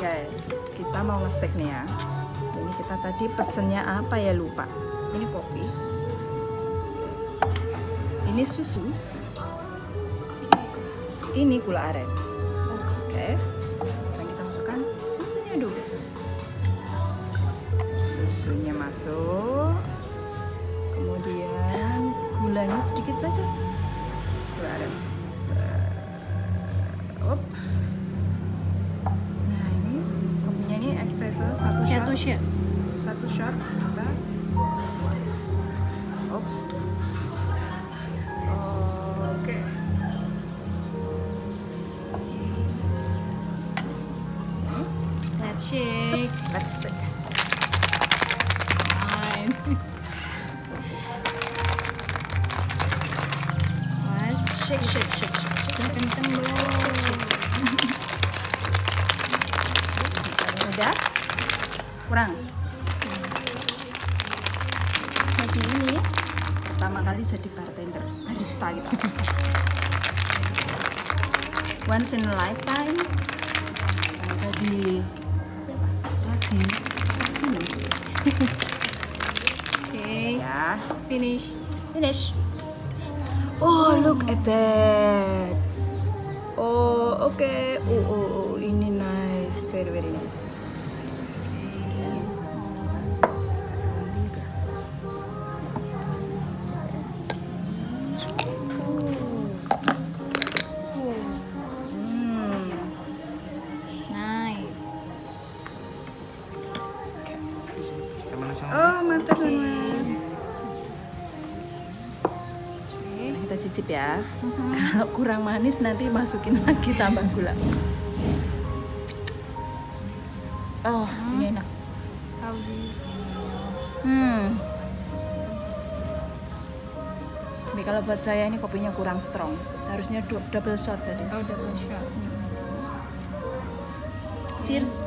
Guys, kita mau ngesek nih ya. Ini kita tadi pesennya apa ya, lupa. Ini kopi, ini susu, ini gula aren. Oke, sekarang kita masukkan susunya dulu. Susunya masuk, kemudian gulanya sedikit saja, gula aren. Nah, ini kopinya ini espresso satu shot. Satu shot kita. Oke. Let's shake. Let's shake. Fine. Mas, Shake. kenceng dong. Udah? Kurang? Jadi ini pertama kali jadi bartender, barista gitu. Once in a lifetime. Jadi lagi. Okay, Ya, finish. finish. Oh, look at that. Oh, okay. Oh, ini nice, very nice. Nice. Oh, mantap mas. Nah, kita cicip ya. Kalau kurang manis nanti masukin lagi tambah gula. Oh, ini enak. Tapi kalau buat saya ini kopinya kurang strong. Harusnya double shot tadi. Oh, double shot. Cheers.